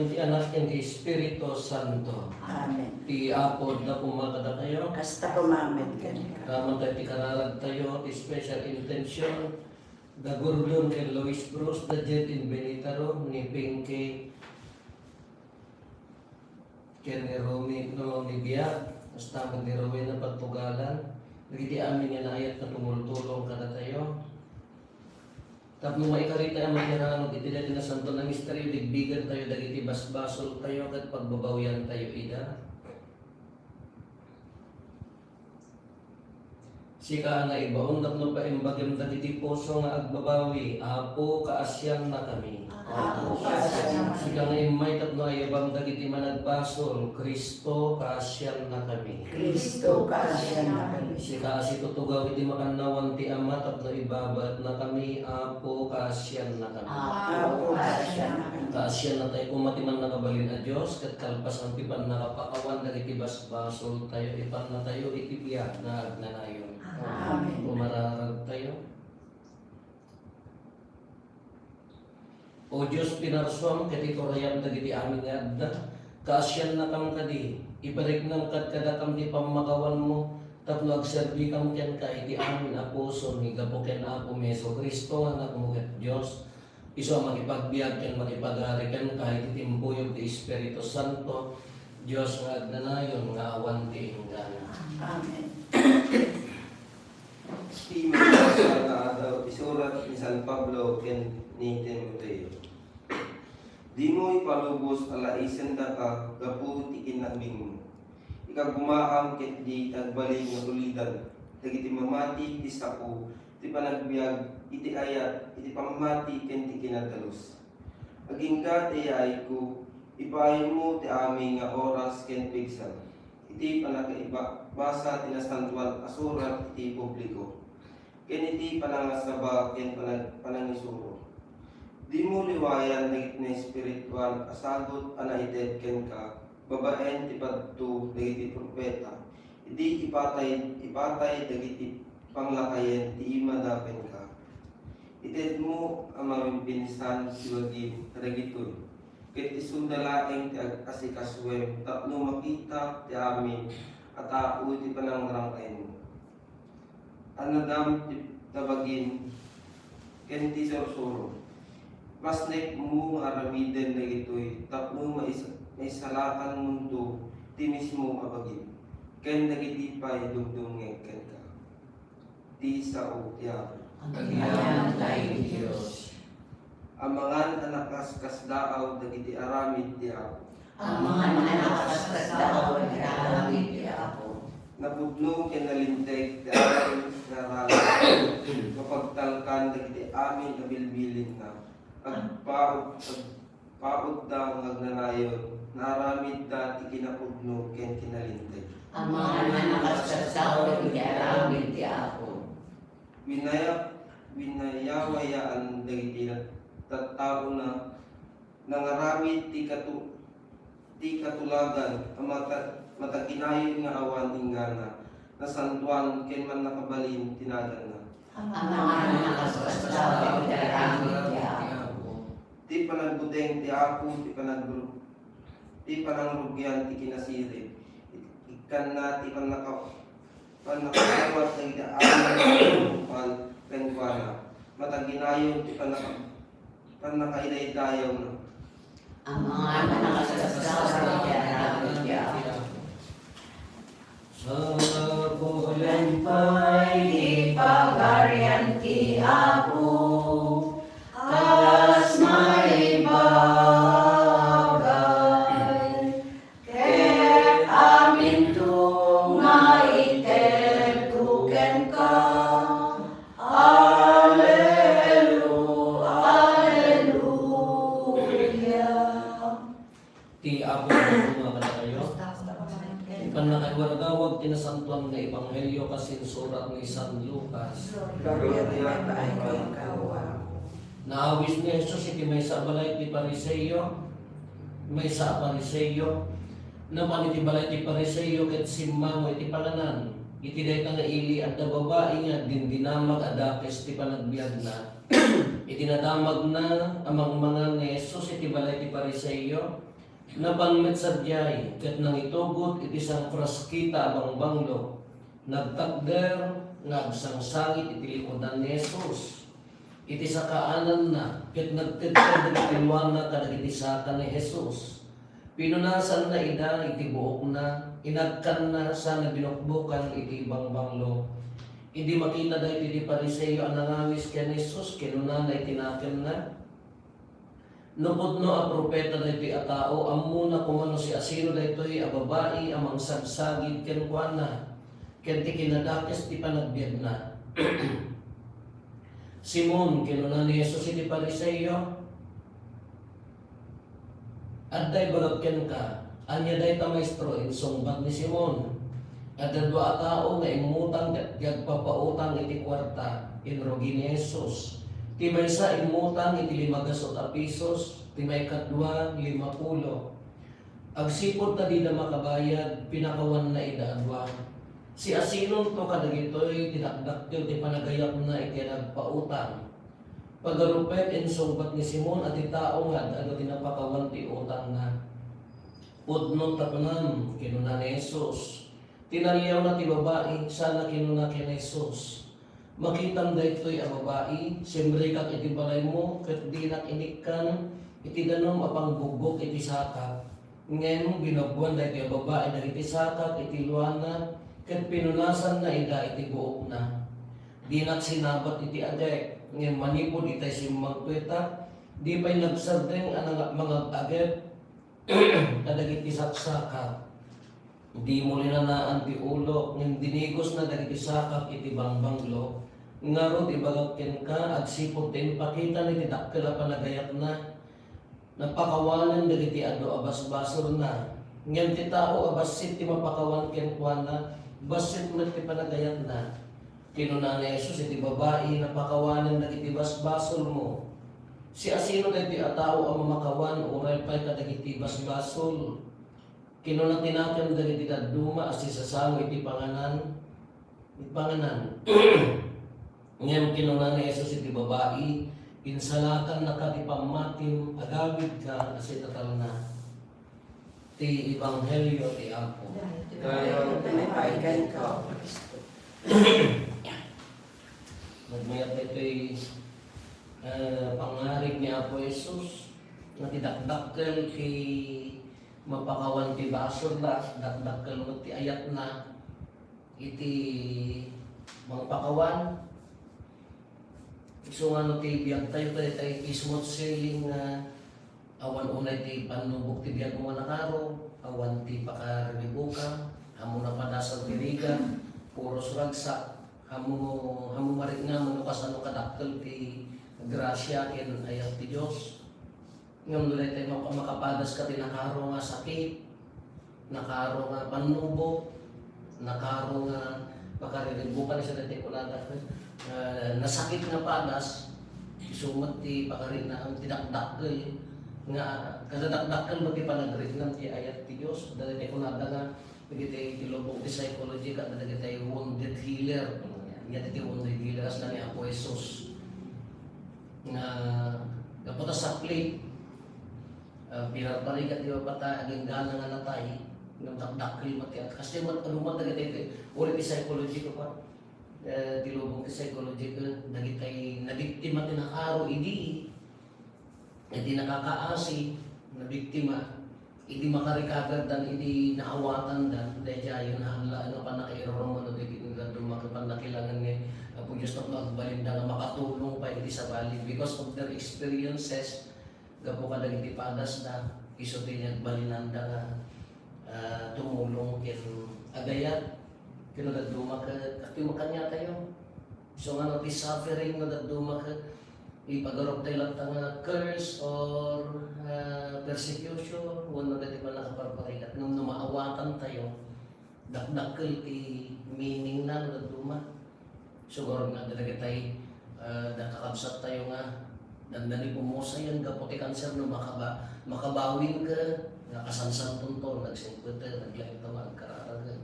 ti Anak, ken ti Espiritu Santo. Amen. Ti apod na pumakada tayo. Kasta kumamed ka. Kaman tayo ti kararag tayo, ti special intention. Dagurdon kay Luis Bruce, the Jet in Benitaro, ni Pinky, ken ni Romy, no, ni Bia, basta ni Romy na pagtugalan. Nagiti amin nga na ayat na tumultulong kada tayo. Tapos maikarita ang magkirang iti dati na santo na misteryo, digbigan tayo, dagiti basbasol tayo, at pagbabawyan tayo ida. Sika nga ibaon tapno pa imbagam dagiti puso nga agbabawi, apo kaasyan na kami. Apo kaasyan na kami. Sika nga imay tapno ayabang dagiti managbasol, Kristo kaasyan na kami. Kristo kaasyan na kami. Sika asi tutugaw iti makanawan ti Ama tapno ibabat na kami, apo kaasyan na kami. Apo kaasyan na kami. Kaasyan na tayo kumatiman na kabalin a Diyos, kat kalpas ang tipan na kapakawan, dagiti basbasol tayo, ipan na tayo, itibiyag na agnanayon. Amen. Pumararag tayo. O Diyos, pinaraswam, kati korayam dagiti amin nga adda, kaasyan na kam kadi, ibarik ng kadkadakam di pamakawan mo, tapno agserbi kam ken ka, iti amin apuso, ni gapo ken apo meso, Kristo nga nagmugat Diyos, iso makipagbiag ken makipagari ken kahit itimbuyog ti Espiritu Santo, Diyos nga agnanayon nga awan ti inggan. Amen. Di magkasa na daw isurat ni San Pablo ken ni Timoteo. Di mo ipalubos alaisen da ka gapu ti kinabing mo. Ikagumaam ket di tagbaling nga tulidan. Dagiti mamati ti sapo ti panagbiag iti ayat iti pamamati ken ti kinadalus. Aging ka ti ay ko ipaay mo ti aming nga oras ken pigsan. Iti panagkaiba basa ti nasantuan asurat iti publiko. Ken iti panangasaba ken panangisuro. Di mo liwayan dagiti na espiritual asagot anaited ken ka babaen ti padto dagiti propeta. Iti ipatay dagiti panglakayen ti imada ken ka. Ited mo ang mamimpinsan si wagin dagitoy. Ket isundalaeng ti asikaswem tapno makita ti amin at tao ti panangrangkain mo. Anadam ti tabagin ken ti sorsoro. Pasnek mo nga aramiden na ito'y tapno maisalakan mundo ti mismo abagin. Ken nagiti pa'y dugdungeng ken ka. Ti sao ti Apo. Amen tayo Diyos. Amangan anakaskas daaw dagiti aramid ti Apo. Ang mga nanakaskas daw ay alamit ti Apo. Napudno ken nalinteg ti amin naralan. Kapagtalkan dagiti amin kabilbilin na. Pagpaod da ang agnanayon. Naramid da ti kinapudno ken kinalinteg. Ang mga nanakaskas daw ay alamit ti Apo. Winayawayaan dagiti tattao na nangaramid ti katulagan ang mataginayon nga awan ingana na santuan ken man nakabalin tinagan na. Ang mga nanakaskas daw ay alamit ti Apo. Ti panagbuteng ti Apo ti panangrugyan ti kinasirip. Ikan na ti panakawat ng daan ken kuana. Mataginayon ti panakainaydayaw na. Ang mga nanakaskas daw ay alamit ti Apo. Sa bulan Pa'y ipagarian ti Apo, alas may bagay. Ket amin to nga iteguken ka. Alleluia. ti Apo nga mga kayo. Ipanakaiwaragawag tinasantuan nga Ebanghelyo kasin surat ni San Lucas. Gloria ti ikaw. Naawis ni Jesus iti may sa balay ti Pariseyo, may sa Pariseyo, naman iti balay ti Pariseyo ket simmango iti palanan. Iti dayta nga ili at babae nga dindinamag adakes ti panagbiag na. Iti nadamag na amang mga ni Jesus iti balay ti Pariseyo, Napanmet sa diyay, kat nang itugot iti sang praskita abang banglo, nagtagder, nagsangsangit iti likodan ni Jesus. Iti sa kaanan na, kat nagtitid iti luwan na kadagiti saka ni Jesus. Pinunasan na ida iti buok na, inagkan na sana binukbukan iti ibang banglo. Hindi makita dahil iti Pariseo ang nangawis kay Jesus, kinuna na itinakin na. Nupod no a propeta na iti a tao, amuna kung ano si asino na ito'y a babae, amang sagsagid ken kuana, ken ti kinadakes ti panagbiag na. Simon, kinuna ni Jesus iti Pariseo, adday bagagken ka, anya day ta maestro, insungbat ni Simon. At dua tao nga imutang gagpapautang iti kwarta, inrogi ni Jesus. Ti may sa imutang iti 5 pisos, ti may kadwa 50. Agsipod ta di na makabayad, pinakawan na idadwa. Si asinon to kadagitoy tinakdaktil ti panagayap na iti nagpautang. Pagarupet insungbat ni Simon at ti tao nga ano tinapakawan ti utang na. Pudno tapunan kinuna ni Jesus. Tinaliyaw na ti babae, sana kinuna kina Jesus. Makitang daytoy a babae, siyempre kag iti balay mo, ket di nak inikkan, iti danom apang bugbog iti sakak. Ngayon binagwan daytoy a babae dagiti sakak iti luana, ket pinunasan na ida iti buok na. Di nak sinabat iti adek, ngayon manipod itay simbang kweta, di pa'y nagsardeng ang mga agad, kadagiti saksaka. Di mo linanaan ti ulo, ngayon dinigos na dagiti sakak iti bangbanglo. Ngaro di bagagken ka, agsipod din pakita ni tidakkel a panagayat na. Napakawanan dagiti ado abas-basor na. Ngayon ti tao abasit ti mapakawan ken kuana, basit met ti panagayat na. Kinuna ni Jesus iti babae napakawanan dagiti basbasol mo. Si asino dagiti a tao ang mamakawan oray pay kadagiti basbasol. Kinuna tinaken dagiti daduma as sasamo iti panganan. Ngayon kinuna ni Jesus iti babae, insalakan na ka ti pamatim, agawid ka as itatal na. Ti Ebanghelyo ti Apo. Tayo pinapaigan ka. Nagmayat na ito'y pangarig ni Apo Jesus na tidakdakkel ki mapakawan ti basol na, dakdakkel mo ti ayat na iti mga pakawan. So ano ti biyag tayo tayo smooth sailing na awan unay ti panubok ti biyag mo nakaro, awan ti pakaribukang, hamo na padasal ti riga, puros ragsak, hamo marik nga mo kas ano kadakkel ti grasya ken ayat ti Dios. Ngam dulay tayo makapadas ka ti nakaro nga sakit, nakaro nga panubok, nakaro nga pakariribukan sa dati kulada. Nasakit nga padas, sumat ti pakarin na ang tidakdakkel nga kadakdakkel mo ti panagrit ng ti ayat ti Dios. Dali ti kulada nga nagiti ti lubong ti psychology ka nagiti wounded healer. Nga ti wounded healer as na ni Apo Jesus. Nga kaputa sa plate, pinarparigat di ba pata aging gana nga natay, ng dakdakkel mo ti at kasi anuman nagiti uri ti psychology ko pa. Tilubong ti psychological nagitay nabiktima ti nakaro idi nakakaasi na biktima idi makarikagar dan idi naawatan dan dahil yun na ano pa nakairong mo no di makapandakilangan ni Apo Diyos na magbalinda nga makatulong pa idi sa balik because of their experiences gapo ka dagiti padas na iso ti balinanda nga tumulong ken agayat kino daduma ka makanya tayo. So nga ti suffering na daduma ka ipagarop tayo lang nga curse or persecution wala na di ba nakaparparikat nung numaawatan tayo dakdakkel ti meaning na daduma. So nga talaga tayo nakakabsat tayo nga dandani pumusa yan gaputi kanser no makabawin ka nakasansan tunto nagsingkwete naglaing tawag kararaga.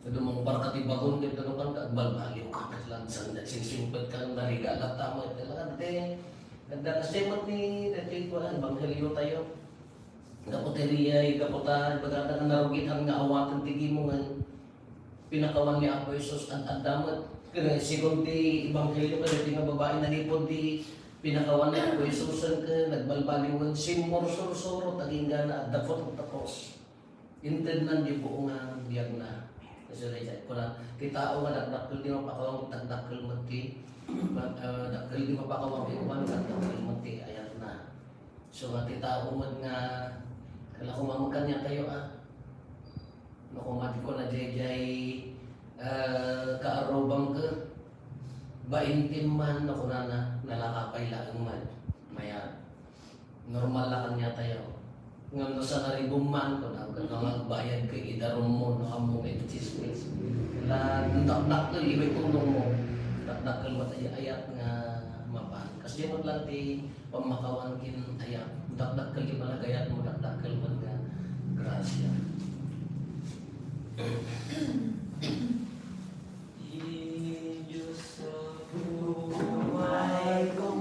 Ito mong parkati bagon dito kan balbaliw ka lang singsimpat ka nariga at tama ito lang dati nagdakasimot ni dati ko ang Ebanghelyo tayo Gapoteriya, gapotan, bagata nga narugitan nga awatan tigi mo nga pinakawan ni Apo Jesus at damat. Kaya sigon ti Ebanghelyo ka ti nga babae nalipod di pinakawan ni Apo Jesus ka nagbalbaliwan simor sursuro taging gana at dapot ang tapos. Inted nan di buong nga biyag na. Kasi ko na ti tao nga nagdakkel di mapakawang nagdakkel mo ti dakkel di mapakawang ikuman nagdakkel mo ti ayat na. So nga ti tao mo nga kala kumamagkan niya tayo nakumati ko na jay kaarobang ka baintim man ako na nalakapay lang man maya normal lang niya tayo ngam no sa naribong man ko na bayad kay idarom mo no amo may chismis la naknakal ibay tunong mo naknakal mo tayo ayat nga mapan kasi mo lang ti pamakawan kin ayat naknakal di malagayat mo naknakal mo nga grasya. Diyos sa buhay ko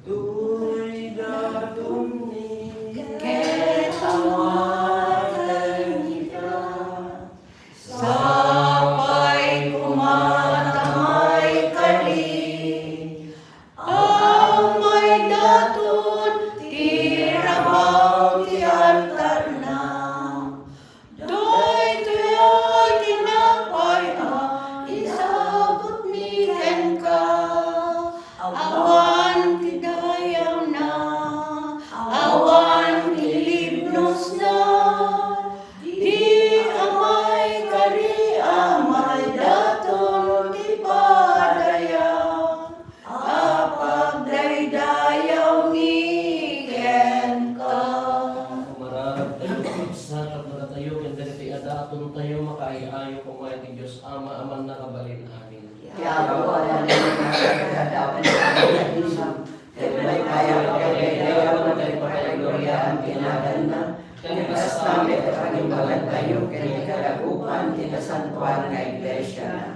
tunay datum ni Ketawatan kita sampai kumatamay kali amay datun tirabaw ti altar na doy tuyoy tinapay isabot ni ken ka awan ti dayaw na awan ti libnos na di amay kari amay daton ti padayaw apag daydayaw ni ken ka. Mararap tayo sa tapos tayo kaya dati adaton tayo makaiayo kung kaya ti Diyos ama aman nakabalin amin. Kaya wala na nagkakadawan sa isang kaya kaya kaya gloria ang pinaganda kaya kastamit at pagimbalan tayo kaya kalagupan tinasantuan na iglesia na.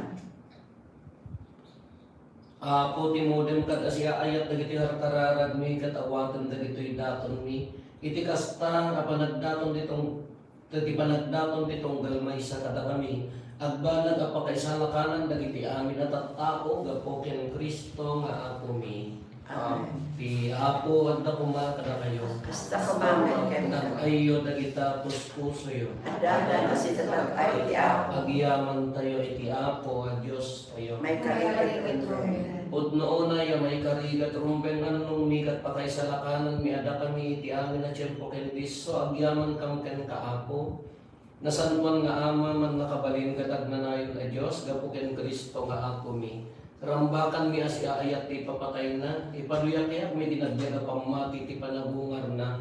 Apo timodem kat asya ayat dagiti hartararag mi katawatan dagitoy daton mi iti kasta apanagdaton ditong dati panagdaton ditong galmay sa kada kami agbanag apakaisalakanan dagiti amin at tao gapo ken Kristo nga apo mi. Ti apo anda kuma kada kayo. Kasta kabangan ken Nag-ayo dagita puspuso yo. adada na si tatag ay ti ako Agyaman tayo iti apo a Dios tayo. may karikat Udno na ya may karigat rumben nganong mikat pa kay salakanan mi ada kami iti amin na tiyempo ken Diso agyaman kam ken kaapo. Nasantuan nga ama man nakabalin katag nanayon a Dios gapo ken Kristo nga apo mi. Rambakan mi asi ayat ti papatay na ipaduyak kaya mi dinagyaga pamati ti panabungar na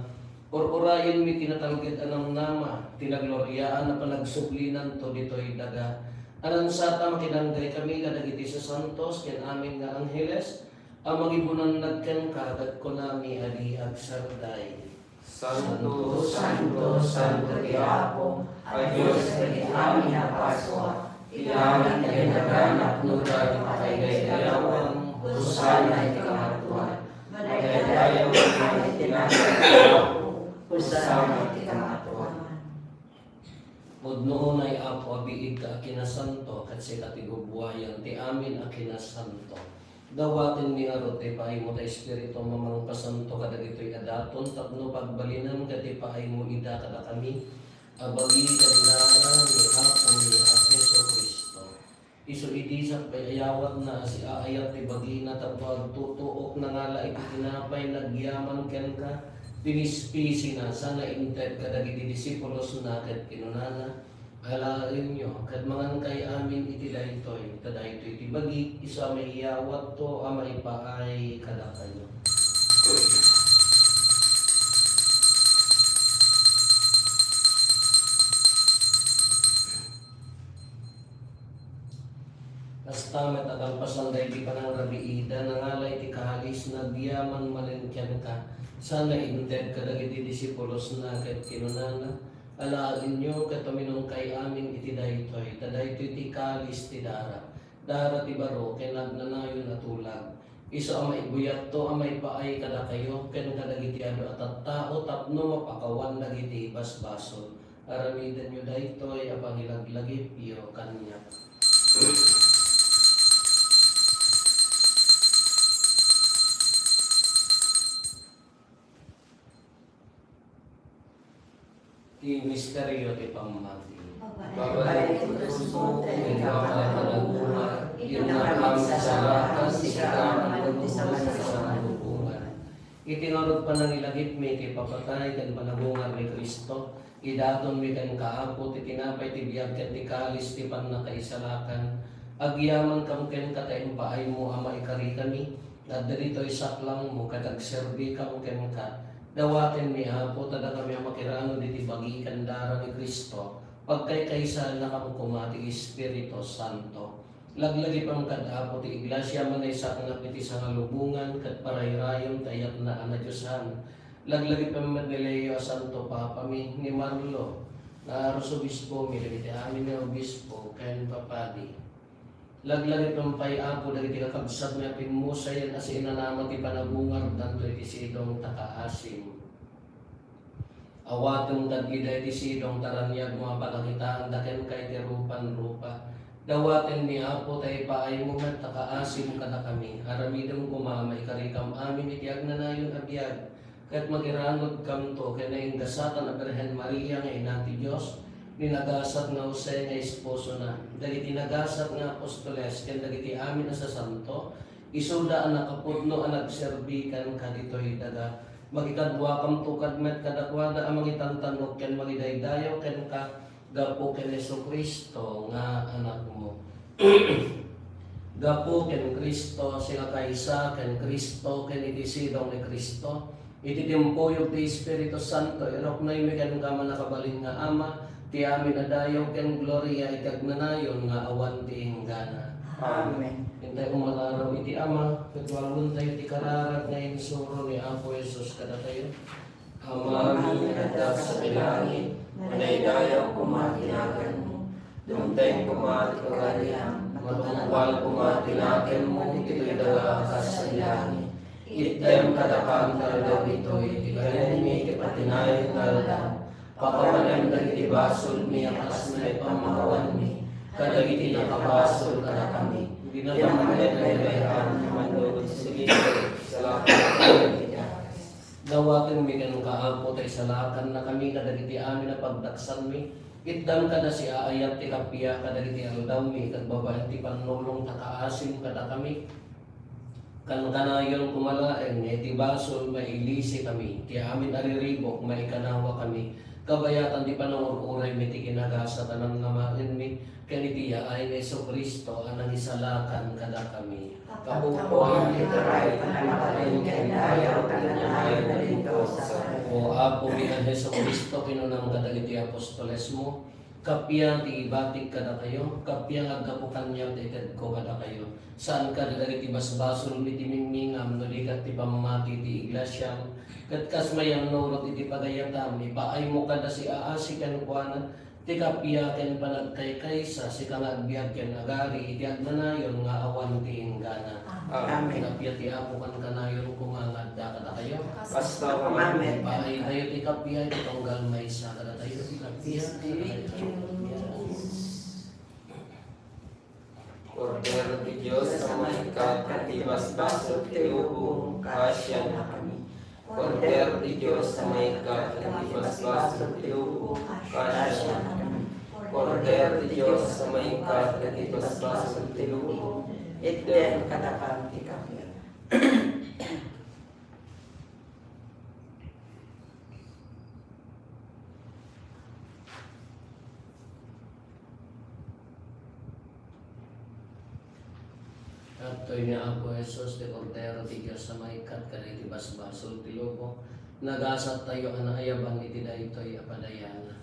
Or-orayon mi tinatalgid anang nama, tinagloryaan na panagsublinan to dito'y daga. Anang sata makinanggay kami kadagiti sa santos, ken amin nga angheles, ang magibunan nagken kagat ko nami adi agsarday. Santo, Santo, Santo ti Apo, at Diyos ti amin na Pasko, ilawan na ginaganak nurag pakaigayawan, husana iti kamatuan, magadayaw ang itinagayaw, husana iti kamatuan. Pudnoon ay apo abiig ka akinasanto, kat si katigubuayan ti amin akinasanto. Dawatin ni arot ti paay mo ta espiritu mamang pasanto kadagitoy adaton tapno pagbalinan kati paay mo ida kada kami abagi kadinara ni apo ni Hesus Kristo. Isu idi sa payawat na si aayat ti bagina tapno tutuok na ngala iti tinapay nagyaman ken ka dinispisi na sana inted kadagiti disipulos na ket kinunana. Alain nyo, kad mangan kay amin iti daytoy, ita daytoy iti bagi, isa may iyawat to, ama ipaay kada kayo. Kastamet agang pasanday di panang rabiida, nangalay ti kahalis na biyaman malinkyan ka, sana inted kadagiti disipulos na ket kinunana. Alaalin nyo kataminong kay amin iti daytoy, tadaytoy ti kalis ti dara. Dara ti baro, kay nagnanayon at tulag. Iso ang maibuyat to, ang may paay kada kayo, ken kadagiti ado at tao, tapno mapakawan dagiti basbaso. Aramidan nyo daytoy, apang ilaglagip, iyo kanya. Ti misteryo ti pamati. Babalik ito mo, Ikaw na panagpungan, inakam sa lakas, ikaw ang pagbubuhay sa hubungan. Itinurot pa ng ilagip mi, ti papatay, kan panabungan ni Kristo, idaton mi kan kaapo, ti tinapay, ti biyag, kat ti kalis, ti pan na kaisalakan, agyaman kam ken katayin paay mo, ama ikari kami, at darito'y saklang mo, katagserbi kam ken ka, dawaten mi apo, tada kami ang makirano, diti bagi kandara ni Kristo, pagkay kaysa na kamo kumati Espiritu Santo. Laglagi pang kadapo ti iglesia manay sak nga piti sa ngalubungan kat parayrayon tayat na anadyosan. Laglagi pang Leo Santo Papa mi ni Marlo na Arsobispo mi dagiti amin nga obispo ken papadi. Laglagi pang pay apo dagiti kakabsat nga pimusayan as inanama ti panabungar danto iti sidong takaasim. Awatong tag-iday ti sidong taranyag mga palakitaan daken kay ti rupan-rupa. Dawaten ni Apo tayo paay mo man takaasim kada kami. Aramidam kumama ikarikam amin iti agnanayon abiyag. Kat magiranod kam to kanaing dasatan a Birhen Maria nga ina ti Dios. Ninagasat nga Jose nga esposo na. Dagiti nagasat nga apostoles ken dagiti amin na sa santo. Isuda ang nakapudno ang nagserbikan kaditoy daga. Magikadwa kam tukad met kadakwada ang magitantanok ken magidaydayaw ken ka gapo ken Jesucristo nga anak mo. Gapo ken Kristo sila kaysa ken Kristo ken iti sidong ni Kristo. Iti timpuyog ti Espiritu Santo irok na imi ken ka manakabalin nga ama ti amin adayaw ken gloria iti agnanayon nga awan ti hinggana. Amen. Hintay umalaraw iti ama, katwalon tayo ti kararat na insuro ni Apo Jesus kada tayo. Ama, minadap sa bilangin, manaydayaw kumatinagan mo, dumteng kumati kagalian, matungkal kumatinagan mo, ito'y dalakas sa bilangin. Item kadakang taldaw ito'y, ikayan mi kipatinayon taldaw, pakawalan dagiti basol mi akas na ipamakawan mi, kadagiti nakabasol kada kami. Ginagaman mandog sige salamat. Dawaten mi kanang kaapo tay salakan na kami kadagiti amin na pagdaksan mi. Itdan kada si aayat ti kapiya kadagiti aldaw mi kat babaen ti panulong takaasim kada kami. Kan kanayon kumalaeng ti basol mailisi kami. Ti amin ariribok maikanawa kami. Kabayatan di panangururay mi ti kinagasa tanang ngamain mi. Kanitiya ay ni Jesucristo ang nangisalakan kada kami. Kapupuan ito'y pananampaling kendayaw kananayon na dito sa O Apo mi ang Jesucristo kinunang kadagiti apostoles mo. Kapiyang ti ibatik kada kayo, kapiyang agkapukan niya dated ko kada kayo. Saan ka dagiti basbasol mi timingmingam no ligat ti pamati ti iglesia. Kat kasmayang nurot iti pagayatam, ipaay mo kada si aasikan kuanan. Ti kapiyaken panagkaykay sa si kalagbiag ken agari iti agnanayon nga awan ti hinggana. Amen. Kapiyat ti Apo kan kanayon kumangad da kada kayo. Basta Amen. Paay tayo ti kapiyay ti tunggal may sa kada tayo ti kapiyay. Cordero de Dios sa manikat katibas baso tilubong kasya na kami. Cordero de Dios sa manikat katibas baso tilubong kasya na kami. Cordero de Dios sa manikat katibas baso tilubong itten kadakang ti kapiya. Atoy ni Apo Jesus de Cordero ti Diyos sa maikat kanay ti basbasol ti lobo. Nagasat tayo anayaban iti daytoy apadayana.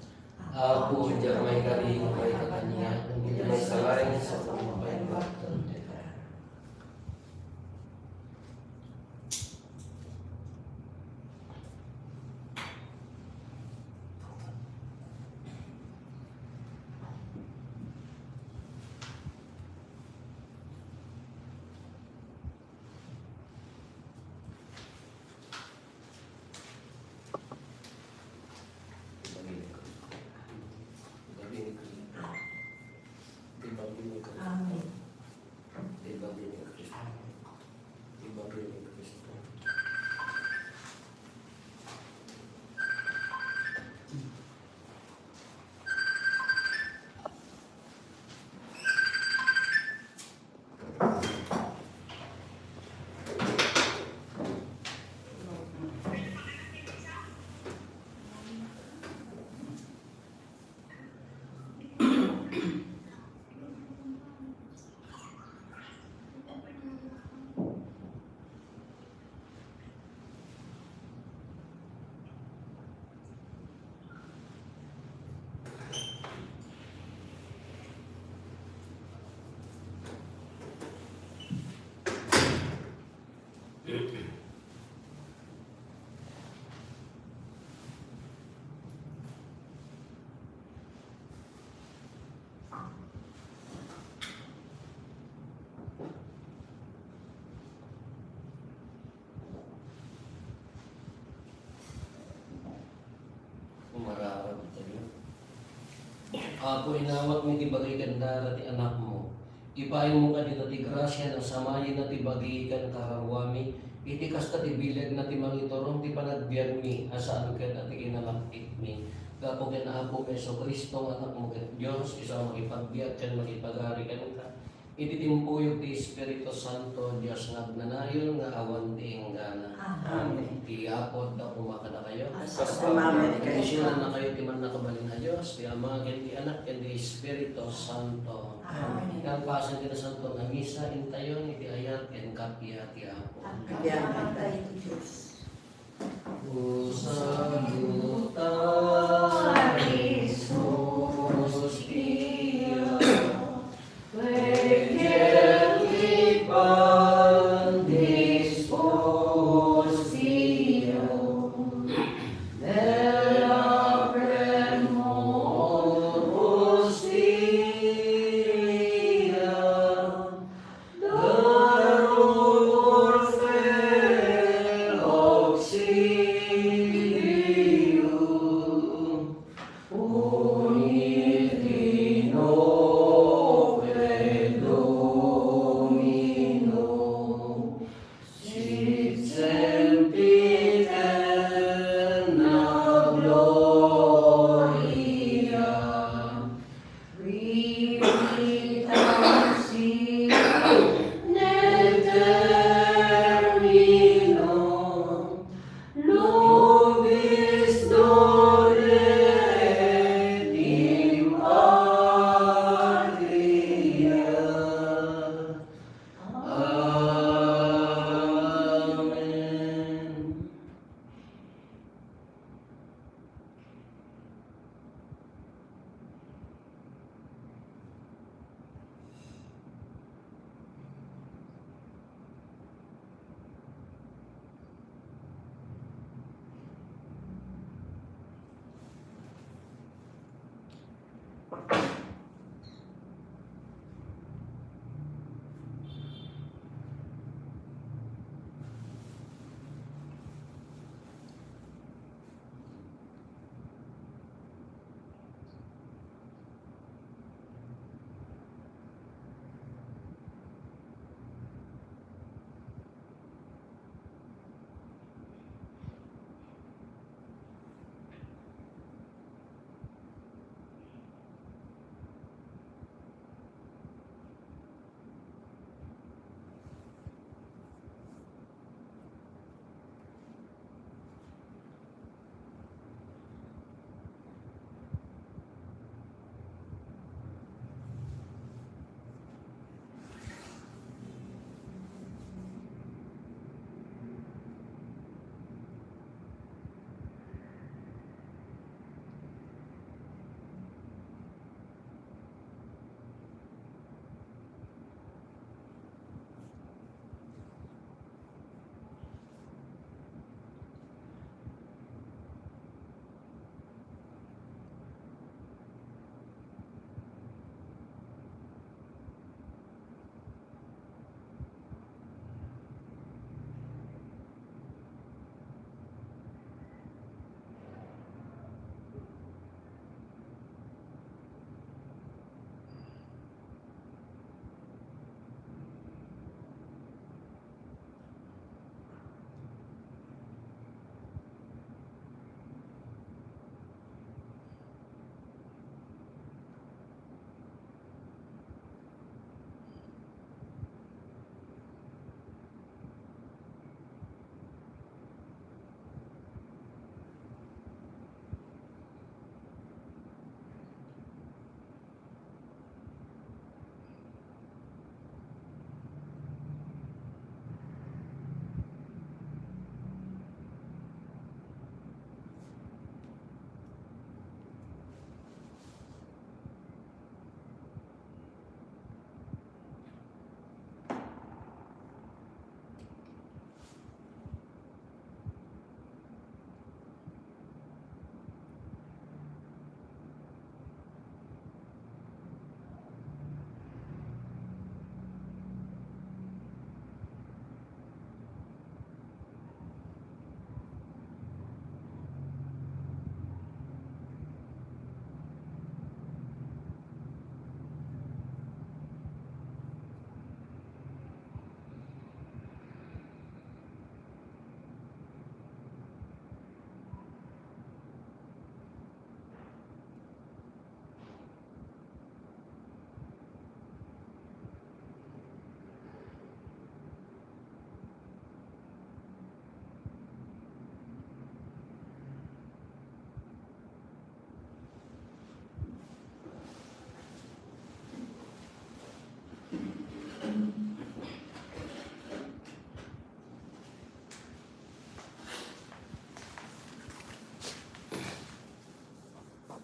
Apo diya may karingo kay kakanya ang may salain sa pamapay bakton. Apo inawat mi ti bagay kanda ti anak mo. Ipain mo ka dito ti grasya na samayin na ti bagikan karawami. Iti kasta ti bilag na ti mangitorong ti panagbiag mi asaan ken at ti kinalakit mi. Gapo ken Apo Meso Kristo anak mo ken Dios isa makipagbiag ken makipagari ken ka. Iti timpuyog ti Espiritu Santo Dios nagnanayon nga awan ti enggana. Amen. Ti Apo da kumakada kayo. Salamat kayo. Kaysinan na kayo ti man nakabalin na Dios, ti Ama ken ti Anak ken ti Espiritu Santo. Amen. Nagpasan ti na Santo nga misa intayon iti ayat ken kapya ti Apo. Kaya tayo Diyos. Usa